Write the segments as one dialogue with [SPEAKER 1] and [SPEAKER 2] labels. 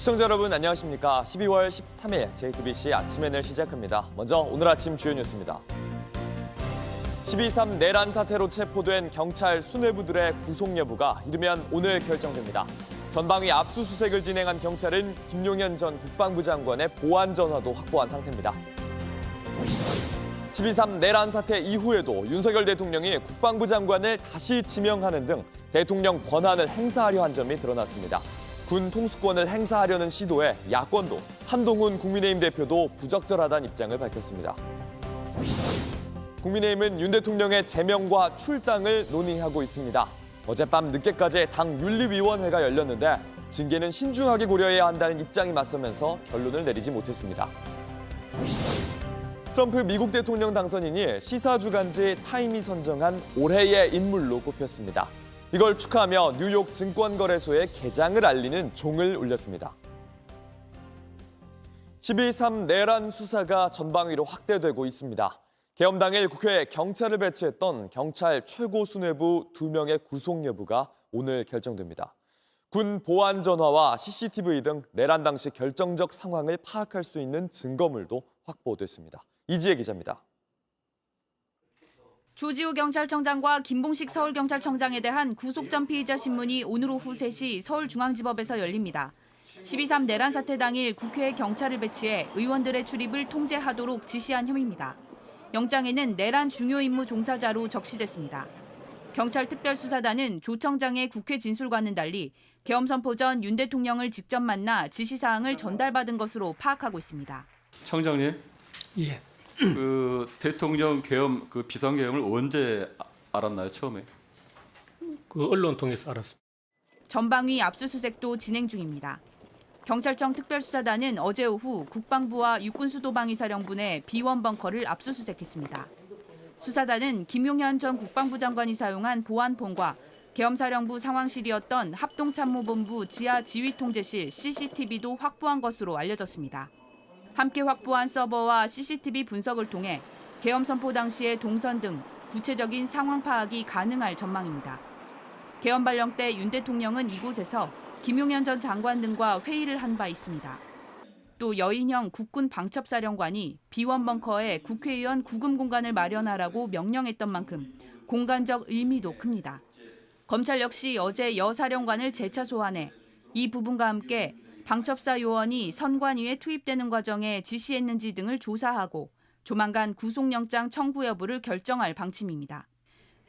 [SPEAKER 1] 시청자 여러분 안녕하십니까. 12월 13일 JTBC 아침엔을 시작합니다. 먼저 오늘 아침 주요 뉴스입니다. 12.3 내란 사태로 체포된 경찰 수뇌부들의 구속 여부가 이르면 오늘 결정됩니다. 전방위 압수수색을 진행한 경찰은 김용현 전 국방부 장관의 보안 전화도 확보한 상태입니다. 12.3 내란 사태 이후에도 윤석열 대통령이 국방부 장관을 다시 지명하는 등 대통령 권한을 행사하려 한 점이 드러났습니다. 군 통수권을 행사하려는 시도에 야권도 한동훈 국민의힘 대표도 부적절하다는 입장을 밝혔습니다. 국민의힘은 윤 대통령의 제명과 출당을 논의하고 있습니다. 어젯밤 늦게까지 당 윤리위원회가 열렸는데 징계는 신중하게 고려해야 한다는 입장이 맞서면서 결론을 내리지 못했습니다. 트럼프 미국 대통령 당선인이 시사주간지 타임이 선정한 올해의 인물로 꼽혔습니다. 이걸 축하하며 뉴욕 증권거래소에 개장을 알리는 종을 울렸습니다. 12.3 내란 수사가 전방위로 확대되고 있습니다. 개엄 당일 국회에 경찰을 배치했던 경찰 최고 수뇌부 2명의 구속 여부가 오늘 결정됩니다. 군 보안 전화와 CCTV 등 내란 당시 결정적 상황을 파악할 수 있는 증거물도 확보됐습니다. 이지혜 기자입니다.
[SPEAKER 2] 조지호 경찰청장과 김봉식 서울경찰청장에 대한 구속전 피의자 신문이 오늘 오후 3시 서울중앙지법에서 열립니다. 12.3 내란 사태 당일 국회에 경찰을 배치해 의원들의 출입을 통제하도록 지시한 혐의입니다. 영장에는 내란 중요 임무 종사자로 적시됐습니다. 경찰 특별수사단은 조 청장의 국회 진술과는 달리 계엄 선포 전 윤 대통령을 직접 만나 지시사항을 전달받은 것으로 파악하고 있습니다.
[SPEAKER 3] 청장님,
[SPEAKER 4] 예.
[SPEAKER 3] 대통령 계엄 비상계엄을 언제 알았나요, 처음에?
[SPEAKER 4] 언론 통해서 알았습니다.
[SPEAKER 2] 전방위 압수수색도 진행 중입니다. 경찰청 특별수사단은 어제 오후 국방부와 육군수도방위사령부 내 B1 벙커를 압수수색했습니다. 수사단은 김용현 전 국방부 장관이 사용한 보안폰과 계엄사령부 상황실이었던 합동참모본부 지하 지휘통제실 CCTV도 확보한 것으로 알려졌습니다. 함께 확보한 서버와 CCTV 분석을 통해 계엄 선포 당시의 동선 등 구체적인 상황 파악이 가능할 전망입니다. 계엄 발령 때 윤 대통령은 이곳에서 김용현 전 장관 등과 회의를 한 바 있습니다. 또 여인형 국군 방첩사령관이 B1 벙커에 국회의원 구금 공간을 마련하라고 명령했던 만큼 공간적 의미도 큽니다. 검찰 역시 어제 여 사령관을 재차 소환해 이 부분과 함께 방첩사 요원이 선관위에 투입되는 과정에 지시했는지 등을 조사하고 조만간 구속영장 청구 여부를 결정할 방침입니다.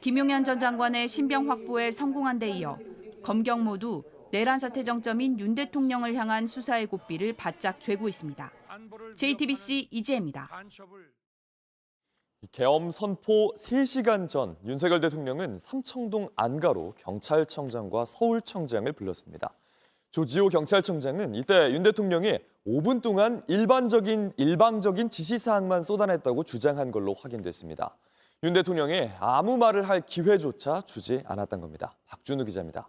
[SPEAKER 2] 김용현 전 장관의 신병 확보에 성공한 데 이어 검경 모두 내란 사태 정점인 윤 대통령을 향한 수사의 고삐를 바짝 쥐고 있습니다. JTBC 이지혜입니다.
[SPEAKER 1] 계엄 선포 3시간 전 윤석열 대통령은 삼청동 안가로 경찰청장과 서울청장을 불렀습니다. 조지호 경찰청장은 이때 윤 대통령이 5분 동안 일방적인 지시사항만 쏟아냈다고 주장한 걸로 확인됐습니다. 윤 대통령이 아무 말을 할 기회조차 주지 않았던 겁니다. 박준우 기자입니다.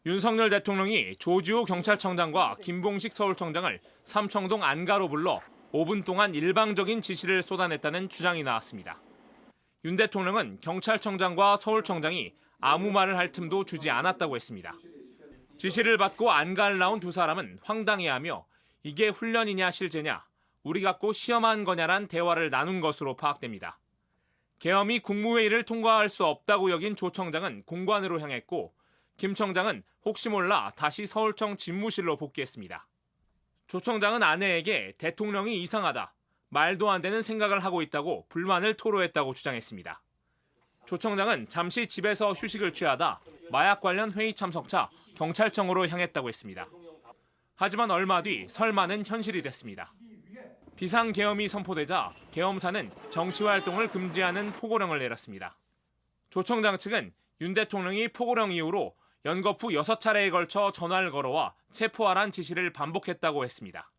[SPEAKER 5] 윤석열 대통령이 조지호 경찰청장과 김봉식 서울청장을 삼청동 안가로 불러 5분 동안 일방적인 지시를 쏟아냈다는 주장이 나왔습니다. 윤 대통령은 경찰청장과 서울청장이 아무 말을 할 틈도 주지 않았다고 했습니다. 지시를 받고 안가를 나온 두 사람은 황당해하며 이게 훈련이냐 실제냐, 우리 갖고 시험한 거냐란 대화를 나눈 것으로 파악됩니다. 계엄이 국무회의를 통과할 수 없다고 여긴 조 청장은 공관으로 향했고 김 청장은 혹시 몰라 다시 서울청 집무실로 복귀했습니다. 조 청장은 아내에게 대통령이 이상하다, 말도 안 되는 생각을 하고 있다고 불만을 토로했다고 주장했습니다. 조 청장은 잠시 집에서 휴식을 취하다 마약 관련 회의 참석차 경찰청으로 향했다고 했습니다. 하지만 얼마 뒤 설마는 현실이 됐습니다. 비상계엄이 선포되자 계엄사는 정치활동을 금지하는 포고령을 내렸습니다. 조 청장 측은 윤 대통령이 포고령 이후로 연거푸 6차례에 걸쳐 전화를 걸어와 체포하란 지시를 반복했다고 했습니다.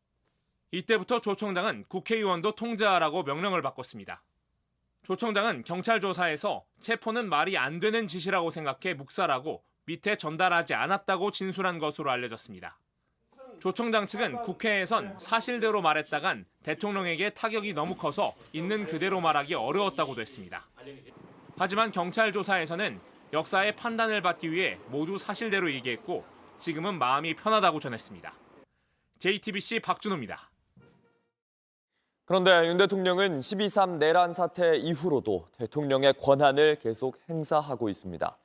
[SPEAKER 5] 이때부터 조 청장은 국회의원도 통제하라고 명령을 바꿨습니다. 조 청장은 경찰 조사에서 체포는 말이 안 되는 짓이라고 생각해 묵살하고 밑에 전달하지 않았다고 진술한 것으로 알려졌습니다. 조 청장 측은 국회에선 사실대로 말했다간 대통령에게 타격이 너무 커서 있는 그대로 말하기 어려웠다고도 했습니다. 하지만 경찰 조사에서는 역사의 판단을 받기 위해 모두 사실대로 얘기했고 지금은 마음이 편하다고 전했습니다. JTBC 박준호입니다.
[SPEAKER 1] 그런데 윤 대통령은 12.3 내란 사태 이후로도 대통령의 권한을 계속 행사하고 있습니다.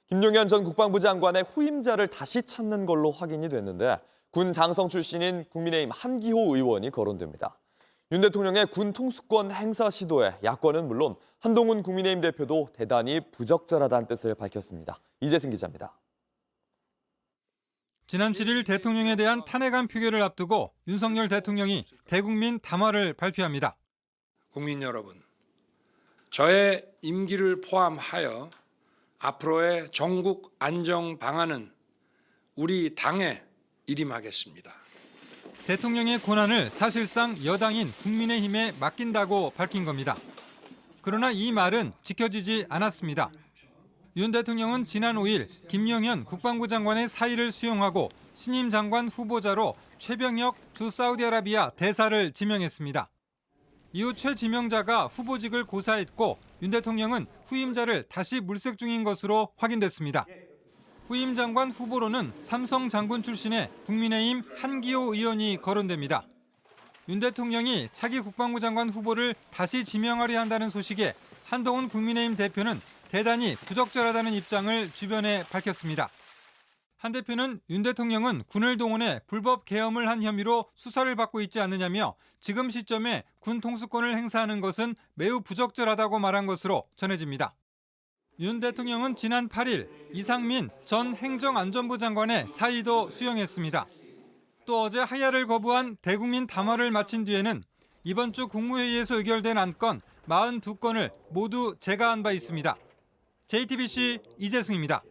[SPEAKER 1] 김용현 전 국방부 장관의 후임자를 다시 찾는 걸로 확인이 됐는데 군 장성 출신인 국민의힘 한기호 의원이 거론됩니다. 윤 대통령의 군 통수권 행사 시도에 야권은 물론 한동훈 국민의힘 대표도 대단히 부적절하다는 뜻을 밝혔습니다. 이재승 기자입니다.
[SPEAKER 6] 지난 7일 대통령에 대한 탄핵안 표결을 앞두고 윤석열 대통령이 대국민 담화를 발표합니다.
[SPEAKER 7] 국민 여러분, 저의 임기를 포함하여 앞으로의 전국 안정 방안은 우리 당에 일임하겠습니다.
[SPEAKER 6] 대통령의 권한을 사실상 여당인 국민의힘에 맡긴다고 밝힌 겁니다. 그러나 이 말은 지켜지지 않았습니다. 윤 대통령은 지난 5일 김용현 국방부 장관의 사의를 수용하고 신임 장관 후보자로 최병혁 주 사우디아라비아 대사를 지명했습니다. 이후 최 지명자가 후보직을 고사했고 윤 대통령은 후임자를 다시 물색 중인 것으로 확인됐습니다. 후임 장관 후보로는 삼성 장군 출신의 국민의힘 한기호 의원이 거론됩니다. 윤 대통령이 차기 국방부 장관 후보를 다시 지명하려 한다는 소식에 한동훈 국민의힘 대표는 대단히 부적절하다는 입장을 주변에 밝혔습니다. 한 대표는 윤 대통령은 군을 동원해 불법 계엄을 한 혐의로 수사를 받고 있지 않느냐며 지금 시점에 군 통수권을 행사하는 것은 매우 부적절하다고 말한 것으로 전해집니다. 윤 대통령은 지난 8일 이상민 전 행정안전부 장관의 사의도 수용했습니다. 또 어제 하야를 거부한 대국민 담화를 마친 뒤에는 이번 주 국무회의에서 의결된 안건 42건을 모두 제거한 바 있습니다. JTBC 이재승입니다.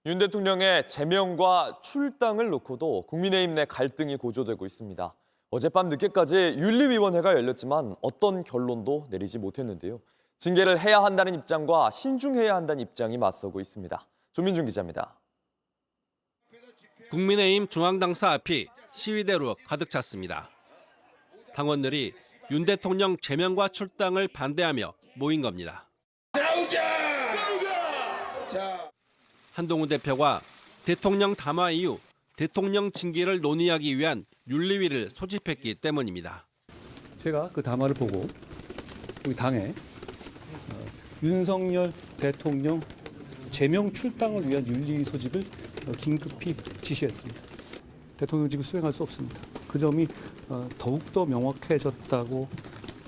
[SPEAKER 1] 윤 대통령의 제명과 출당을 놓고도 국민의힘 내 갈등이 고조되고 있습니다. 어젯밤 늦게까지 윤리위원회가 열렸지만 어떤 결론도 내리지 못했는데요. 징계를 해야 한다는 입장과 신중해야 한다는 입장이 맞서고 있습니다. 조민준 기자입니다.
[SPEAKER 8] 국민의힘 중앙당사 앞이 시위대로 가득 찼습니다. 당원들이 윤 대통령 제명과 출당을 반대하며 모인 겁니다. 한동훈 대표가 대통령 담화 이후 대통령 징계를 논의하기 위한 윤리위를 소집했기 때문입니다.
[SPEAKER 9] 제가 그 담화를 보고 우리 당에 윤석열 대통령 제명 출당을 위한 윤리위 소집을 긴급히 지시했습니다. 대통령직을 수행할 수 없습니다. 그 점이 더욱더 명확해졌다고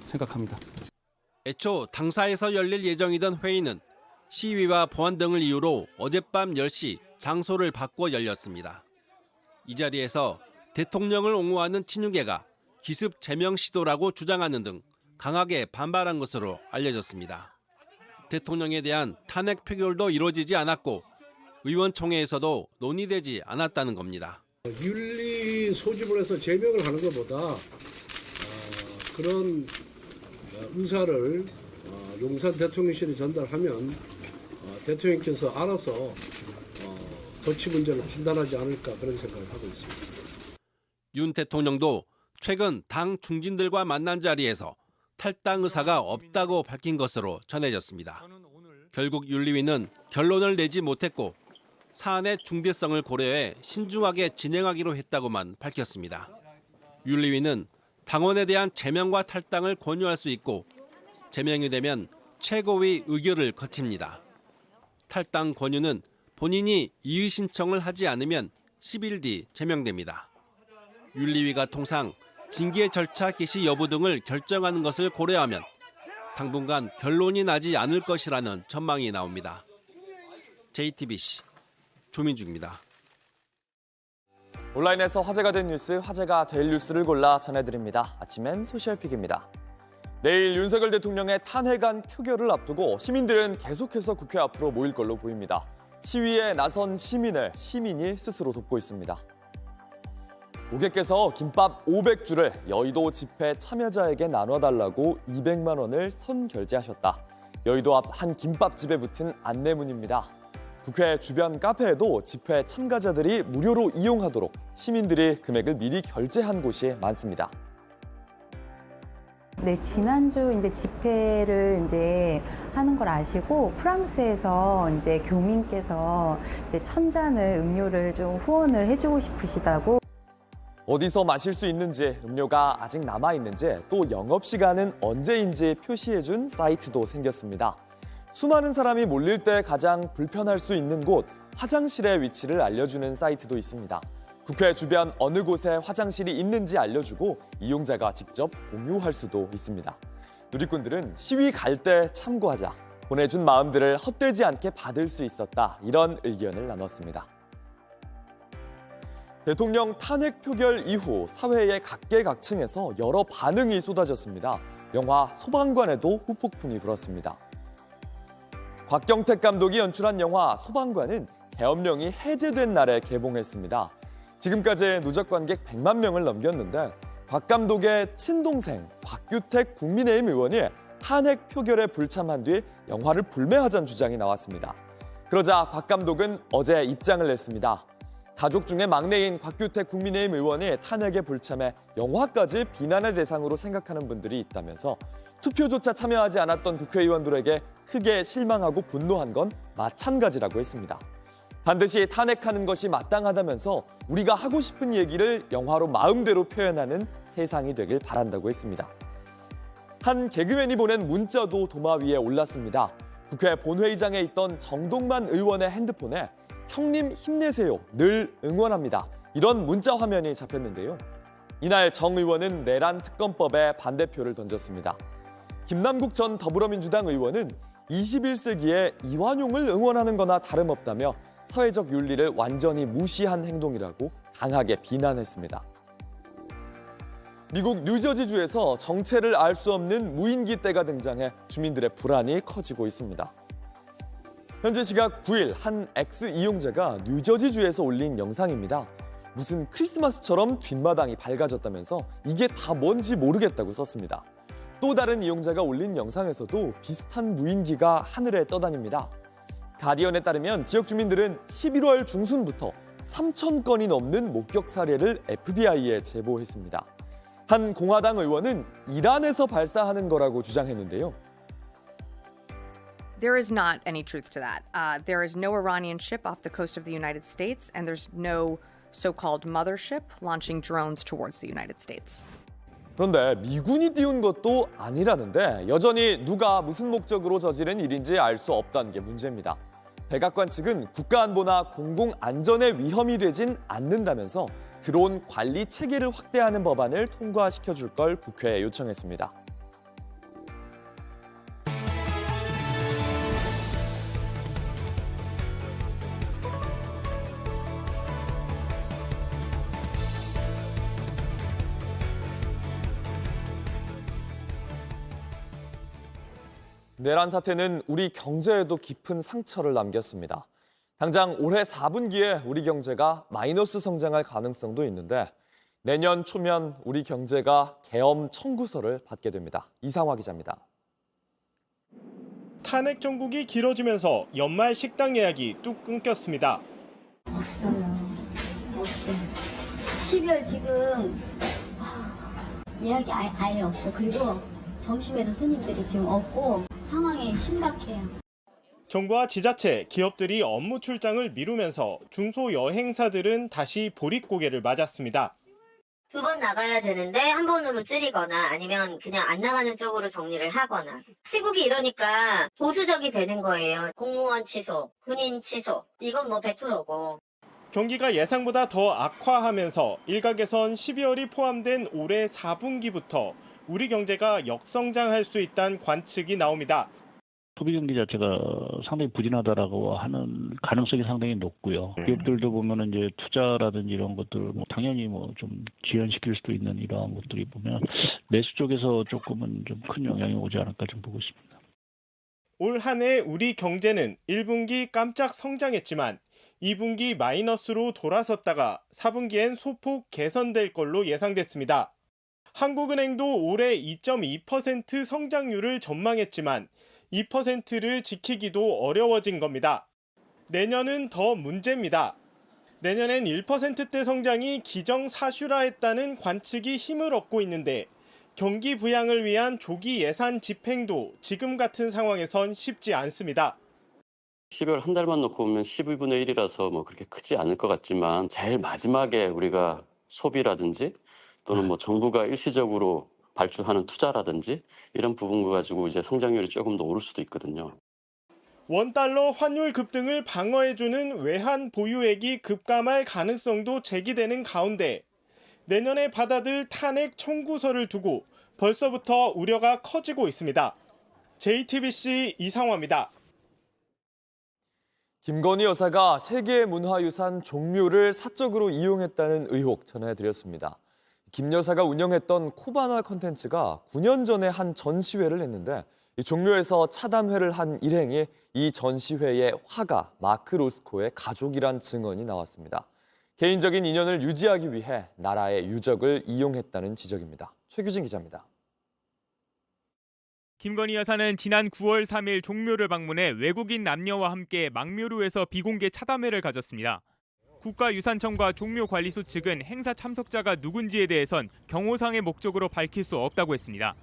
[SPEAKER 9] 생각합니다.
[SPEAKER 8] 애초 당사에서 열릴 예정이던 회의는 시위와 보안 등을 이유로 어젯밤 10시 장소를 바꿔 열렸습니다. 이 자리에서 대통령을 옹호하는 친윤계가 기습 제명 시도라고 주장하는 등 강하게 반발한 것으로 알려졌습니다. 대통령에 대한 탄핵 표결도 이루어지지 않았고 의원총회에서도 논의되지 않았다는 겁니다.
[SPEAKER 10] 윤리 소집을 해서 제명을 하는 것보다 그런 의사를 용산 대통령실에 전달하면 대통령께서 알아서 조치 문제를 판단하지 않을까 그런 생각을 하고 있습니다.
[SPEAKER 8] 윤 대통령도 최근 당 중진들과 만난 자리에서 탈당 의사가 없다고 밝힌 것으로 전해졌습니다. 결국 윤리위는 결론을 내지 못했고 사안의 중대성을 고려해 신중하게 진행하기로 했다고만 밝혔습니다. 윤리위는 당원에 대한 제명과 탈당을 권유할 수 있고 제명이 되면 최고위 의결을 거칩니다. 탈당 권유는 본인이 이의 신청을 하지 않으면 10일 뒤 제명됩니다. 윤리위가 통상 징계 절차 개시 여부 등을 결정하는 것을 고려하면 당분간 결론이 나지 않을 것이라는 전망이 나옵니다. JTBC 조민주입니다.
[SPEAKER 1] 온라인에서 화제가 된 뉴스, 화제가 될 뉴스를 골라 전해드립니다. 아침엔 소셜픽입니다. 내일 윤석열 대통령의 탄핵안 표결을 앞두고 시민들은 계속해서 국회 앞으로 모일 걸로 보입니다. 시위에 나선 시민을 시민이 스스로 돕고 있습니다. 고객께서 김밥 500주를 여의도 집회 참여자에게 나눠달라고 200만 원을 선결제하셨다. 여의도 앞 한 김밥집에 붙은 안내문입니다. 국회 주변 카페에도 집회 참가자들이 무료로 이용하도록 시민들이 금액을 미리 결제한 곳이 많습니다.
[SPEAKER 11] 네, 지난주 이제 집회를 이제 하는 걸 아시고 프랑스에서 이제 교민께서 이제 1000잔을 음료를 좀 후원을 해주고 싶으시다고.
[SPEAKER 1] 어디서 마실 수 있는지, 음료가 아직 남아있는지, 또 영업시간은 언제인지 표시해준 사이트도 생겼습니다. 수많은 사람이 몰릴 때 가장 불편할 수 있는 곳, 화장실의 위치를 알려주는 사이트도 있습니다. 국회 주변 어느 곳에 화장실이 있는지 알려주고 이용자가 직접 공유할 수도 있습니다. 누리꾼들은 시위 갈 때 참고하자, 보내준 마음들을 헛되지 않게 받을 수 있었다, 이런 의견을 나눴습니다. 대통령 탄핵 표결 이후 사회의 각계각층에서 여러 반응이 쏟아졌습니다. 영화 소방관에도 후폭풍이 불었습니다. 곽경택 감독이 연출한 영화 소방관은 계엄령이 해제된 날에 개봉했습니다. 지금까지 누적 관객 100만 명을 넘겼는데 곽 감독의 친동생 곽규택 국민의힘 의원이 탄핵 표결에 불참한 뒤 영화를 불매하자는 주장이 나왔습니다. 그러자 곽 감독은 어제 입장을 냈습니다. 가족 중에 막내인 곽규택 국민의힘 의원이 탄핵에 불참해 영화까지 비난의 대상으로 생각하는 분들이 있다면서 투표조차 참여하지 않았던 국회의원들에게 크게 실망하고 분노한 건 마찬가지라고 했습니다. 반드시 탄핵하는 것이 마땅하다면서 우리가 하고 싶은 얘기를 영화로 마음대로 표현하는 세상이 되길 바란다고 했습니다. 한 개그맨이 보낸 문자도 도마 위에 올랐습니다. 국회 본회의장에 있던 정동만 의원의 핸드폰에 형님 힘내세요, 늘 응원합니다, 이런 문자 화면이 잡혔는데요. 이날 정 의원은 내란 특검법에 반대표를 던졌습니다. 김남국 전 더불어민주당 의원은 21세기에 이완용을 응원하는 거나 다름없다며 사회적 윤리를 완전히 무시한 행동이라고 강하게 비난했습니다. 미국 뉴저지주에서 정체를 알 수 없는 무인기 떼가 등장해 주민들의 불안이 커지고 있습니다. 현재 시각 9일 한 X 이용자가 뉴저지주에서 올린 영상입니다. 무슨 크리스마스처럼 뒷마당이 밝아졌다면서 이게 다 뭔지 모르겠다고 썼습니다. 또 다른 이용자가 올린 영상에서도 비슷한 무인기가 하늘에 떠다닙니다. 가디언에 따르면 지역 주민들은 11월 중순부터 3,000건이 넘는 목격 사례를 FBI에 제보했습니다. 한 공화당 의원은 이란에서 발사하는 거라고 주장했는데요.
[SPEAKER 12] There is not any truth to that. There is no Iranian ship off the coast of the United States, and there's no so-called mothership launching drones towards the United States.
[SPEAKER 1] 그런데 미군이 띄운 것도 아니라는데 여전히 누가 무슨 목적으로 저지른 일인지 알 수 없다는 게 문제입니다. 백악관 측은 국가안보나 공공안전에 위험이 되진 않는다면서 드론 관리 체계를 확대하는 법안을 통과시켜줄 걸 국회에 요청했습니다. 내란 사태는 우리 경제에도 깊은 상처를 남겼습니다. 당장 올해 4분기에 우리 경제가 마이너스 성장할 가능성도 있는데 내년 초면 우리 경제가 계엄 청구서를 받게 됩니다. 이상화 기자입니다.
[SPEAKER 13] 탄핵 정국이 길어지면서 연말 식당 예약이 뚝 끊겼습니다.
[SPEAKER 14] 없어요. 12월 지금 예약이 아예 없어. 그리고 점심에도 손님들이 지금 없고 상황이 심각해요.
[SPEAKER 13] 정부와 지자체, 기업들이 업무 출장을 미루면서 중소여행사들은 다시 보릿고개를 맞았습니다.
[SPEAKER 15] 2번 나가야 되는데 한 번으로 줄이거나 아니면 그냥 안 나가는 쪽으로 정리를 하거나 시국이 이러니까 보수적이 되는 거예요. 공무원 취소, 군인 취소, 이건 뭐 100%고.
[SPEAKER 13] 경기가 예상보다 더 악화하면서 일각에선 12월이 포함된 올해 4분기부터 우리 경제가 역성장할 수 있다는 관측이 나옵니다.
[SPEAKER 16] 소비 경기 자체가 상당히 부진하다라고 하는 가능성이 상당히 높고요. 기업들도 보면은 이제 투자라든지 이런 것들 당연히 좀 지연시킬 수도 있는 이러한 것들이 보면 매수 쪽에서 조금은 좀 큰 영향이 오지 않을까 좀 보고 있습니다.
[SPEAKER 13] 올 한 해 우리 경제는 1분기 깜짝 성장했지만 2분기 마이너스로 돌아섰다가 4분기엔 소폭 개선될 걸로 예상됐습니다. 한국은행도 올해 2.2% 성장률을 전망했지만 2%를 지키기도 어려워진 겁니다. 내년은 더 문제입니다. 내년엔 1%대 성장이 기정사실화했다는 관측이 힘을 얻고 있는데 경기 부양을 위한 조기 예산 집행도 지금 같은 상황에선 쉽지 않습니다.
[SPEAKER 17] 12월 한 달만 놓고 보면 12분의 1이라서 뭐 그렇게 크지 않을 것 같지만 제일 마지막에 우리가 소비라든지 또는 뭐 정부가 일시적으로 발주하는 투자라든지 이런 부분 가지고 이제 성장률이 조금 더 오를 수도 있거든요.
[SPEAKER 13] 원달러 환율 급등을 방어해주는 외환 보유액이 급감할 가능성도 제기되는 가운데 내년에 받아들 탄핵 청구서를 두고 벌써부터 우려가 커지고 있습니다. JTBC 이상화입니다.
[SPEAKER 1] 김건희 여사가 세계문화유산 종묘를 사적으로 이용했다는 의혹 전해드렸습니다. 김 여사가 운영했던 코바나 컨텐츠가 9년 전에 한 전시회를 했는데 이 종묘에서 차담회를 한 일행이 이 전시회의 화가 마크 로스코의 가족이란 증언이 나왔습니다. 개인적인 인연을 유지하기 위해 나라의 유적을 이용했다는 지적입니다. 최규진 기자입니다.
[SPEAKER 13] 김건희 여사는 지난 9월 3일 종묘를 방문해 외국인 남녀와 함께 망묘루에서 비공개 차담회를 가졌습니다. 국가유산청과 종묘관리소 측은 행사 참석자가 누군지에 대해선 경호상의 목적으로 밝힐 수 없다고 했습니다.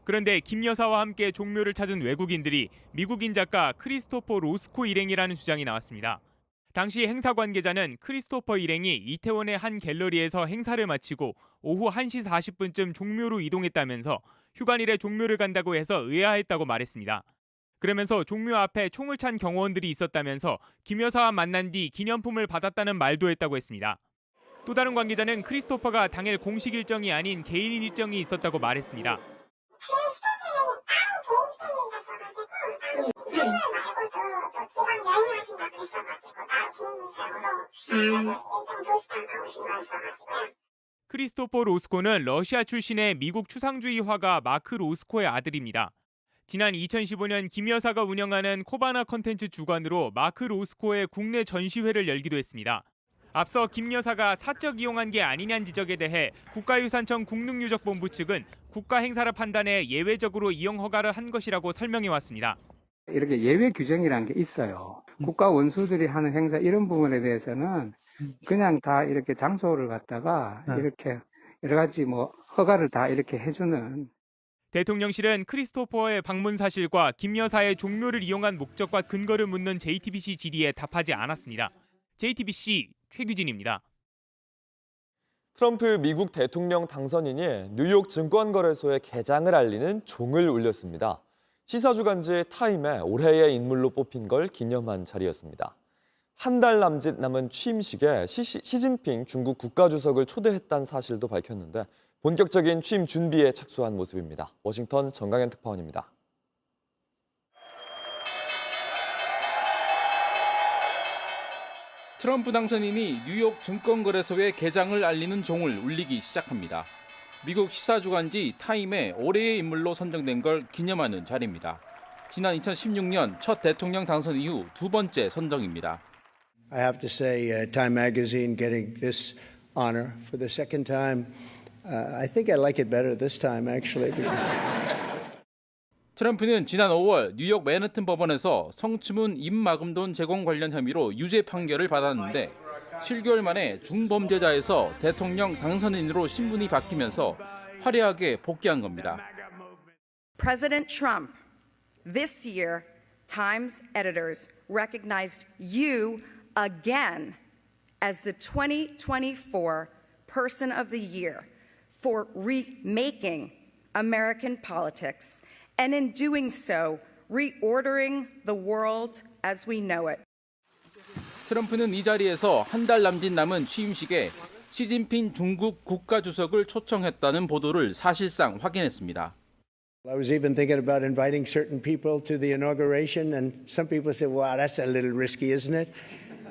[SPEAKER 13] 그런데 김 여사와 함께 종묘를 찾은 외국인들이 미국인 작가 크리스토퍼 로스코 일행이라는 주장이 나왔습니다. 당시 행사 관계자는 크리스토퍼 일행이 이태원의 한 갤러리에서 행사를 마치고 오후 1시 40분쯤 종묘로 이동했다면서 휴관일에 종묘를 간다고 해서 의아했다고 말했습니다. 그러면서 종묘 앞에 총을 찬 경호원들이 있었다면서 김 여사와 만난 뒤 기념품을 받았다는 말도 했다고 했습니다. 또 다른 관계자는 크리스토퍼가 당일 공식 일정이 아닌 개인 일정이 있었다고 말했습니다. 크리스토퍼 로스코는 러시아 출신의 미국 추상주의 화가 마크 로스코의 아들입니다. 지난 2015년 김 여사가 운영하는 코바나 컨텐츠 주관으로 마크 로스코의 국내 전시회를 열기도 했습니다. 앞서 김 여사가 사적 이용한 게 아니냐는 지적에 대해 국가유산청 국능유적본부 측은 국가 행사를 판단해 예외적으로 이용 허가를 한 것이라고 설명해왔습니다.
[SPEAKER 18] 이렇게 예외 규정이라는 게 있어요. 국가 원수들이 하는 행사 이런 부분에 대해서는 그냥 다 이렇게 장소를 갖다가 이렇게 여러 가지 뭐 허가를 다 이렇게 해주는.
[SPEAKER 13] 대통령실은 크리스토퍼의 방문 사실과 김 여사의 종묘를 이용한 목적과 근거를 묻는 JTBC 질의에 답하지 않았습니다. JTBC 최규진입니다.
[SPEAKER 1] 트럼프 미국 대통령 당선인이 뉴욕 증권거래소의 개장을 알리는 종을 울렸습니다. 시사주간지 타임에 올해의 인물로 뽑힌 걸 기념한 자리였습니다. 한 달 남짓 남은 취임식에 시진핑 중국 국가주석을 초대했다는 사실도 밝혔는데 본격적인 취임 준비에 착수한 모습입니다. 워싱턴 정강현 특파원입니다.
[SPEAKER 19] 트럼프 당선인이 뉴욕 증권거래소의 개장을 알리는 종을 울리기 시작합니다. 미국 시사주간지 타임에 올해의 인물로 선정된 걸 기념하는 자리입니다. 지난 2016년 첫 대통령 당선 이후 두 번째 선정입니다.
[SPEAKER 20] I have to say, Time Magazine getting this honor for the second time. I think I like it better this time, actually.
[SPEAKER 19] 트럼프는 지난 5월 뉴욕 맨해튼 법원에서 성추문 입막음돈 제공 관련 혐의로 유죄 판결을 받았는데 7개월 만에 중범죄자에서 대통령 당선인으로 신분이 바뀌면서 화려하게 복귀한 겁니다.
[SPEAKER 12] President Trump, this year, Times editors recognized you again as the 2024 Person of the Year for remaking American politics and in doing so, reordering the world as we know it.
[SPEAKER 19] 트럼프는 이 자리에서 한 달 남짓 남은 취임식에 시진핑 중국 국가주석을 초청했다는 보도를 사실상 확인했습니다.
[SPEAKER 20] I was even thinking about inviting certain people to the inauguration, and some people said, "Wow, that's a little risky, isn't it?"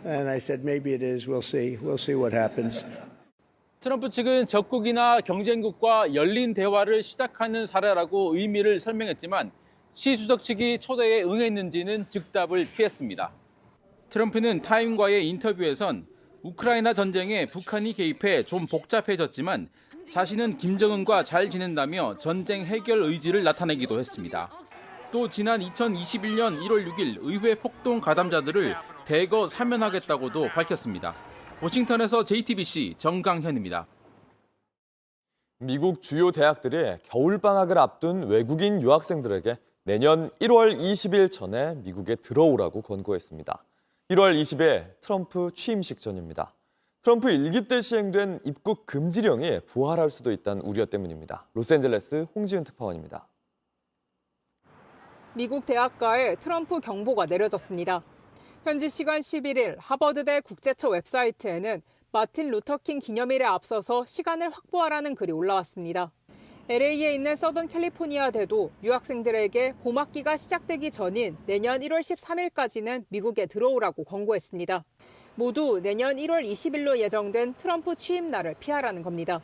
[SPEAKER 20] And I said, "Maybe it is. We'll see. We'll see what happens."
[SPEAKER 19] 트럼프 측은 적국이나 경쟁국과 열린 대화를 시작하는 사례라고 의미를 설명했지만 시 주석 측이 초대에 응했는지는 즉답을 피했습니다. 트럼프는 타임과의 인터뷰에선 우크라이나 전쟁에 북한이 개입해 좀 복잡해졌지만 자신은 김정은과 잘 지낸다며 전쟁 해결 의지를 나타내기도 했습니다. 또 지난 2021년 1월 6일 의회 폭동 가담자들을 대거 사면하겠다고도 밝혔습니다. 워싱턴에서 JTBC 정강현입니다.
[SPEAKER 1] 미국 주요 대학들이 겨울방학을 앞둔 외국인 유학생들에게 내년 1월 20일 전에 미국에 들어오라고 권고했습니다. 1월 20일 트럼프 취임식 전입니다. 트럼프 일기 때 시행된 입국 금지령이 부활할 수도 있다는 우려 때문입니다. 로스앤젤레스 홍지은 특파원입니다.
[SPEAKER 21] 미국 대학가에 트럼프 경보가 내려졌습니다. 현지 시간 11일 하버드대 국제처 웹사이트에는 마틴 루터킹 기념일에 앞서서 시간을 확보하라는 글이 올라왔습니다. LA에 있는 서던 캘리포니아대도 유학생들에게 봄학기가 시작되기 전인 내년 1월 13일까지는 미국에 들어오라고 권고했습니다. 모두 내년 1월 20일로 예정된 트럼프 취임 날을 피하라는 겁니다.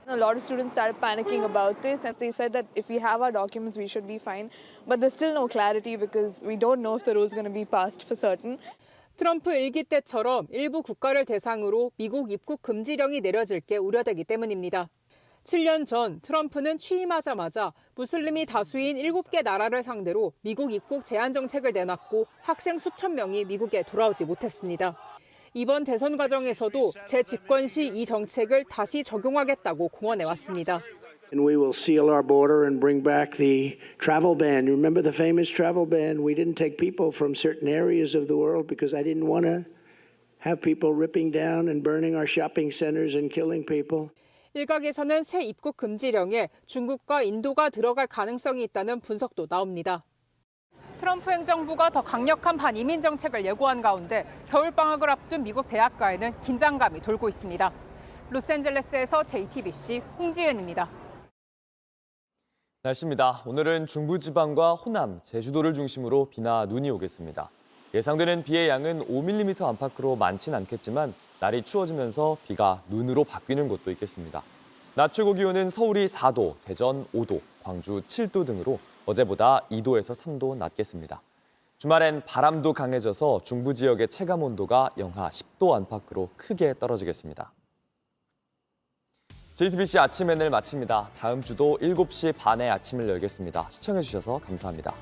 [SPEAKER 22] A lot of students started panicking about this as they said that if we have our documents we should be fine. But there's still no clarity because we don't know if the rule's going to be passed for certain.
[SPEAKER 21] 트럼프 일기 때처럼 일부 국가를 대상으로 미국 입국 금지령이 내려질 게 우려되기 때문입니다. 7년 전 트럼프는 취임하자마자 무슬림이 다수인 7개 나라를 상대로 미국 입국 제한 정책을 내놨고 학생 수천 명이 미국에 돌아오지 못했습니다. 이번 대선 과정에서도 재집권 시 이 정책을 다시 적용하겠다고 공언해왔습니다.
[SPEAKER 23] And we will seal our border and bring back the travel ban. Remember the famous travel ban? We didn't take people from certain areas of the world because I didn't want to have people ripping down and burning our shopping centers and killing people.
[SPEAKER 21] 일각에서는 새 입국 금지령에 중국과 인도가 들어갈 가능성이 있다는 분석도 나옵니다. 트럼프 행정부가 더 강력한 반이민 정책을 예고한 가운데 겨울방학을 앞둔 미국 대학가에는 긴장감이 돌고 있습니다. 로스앤젤레스에서 JTBC 홍지은입니다.
[SPEAKER 1] 날씨입니다. 오늘은 중부지방과 호남, 제주도를 중심으로 비나 눈이 오겠습니다. 예상되는 비의 양은 5mm 안팎으로 많진 않겠지만 날이 추워지면서 비가 눈으로 바뀌는 곳도 있겠습니다. 낮 최고 기온은 서울이 4도, 대전 5도, 광주 7도 등으로 어제보다 2도에서 3도 낮겠습니다. 주말엔 바람도 강해져서 중부 지역의 체감 온도가 영하 10도 안팎으로 크게 떨어지겠습니다. JTBC 아침 N을 마칩니다. 다음 주도 7시 반에 아침을 열겠습니다. 시청해주셔서 감사합니다.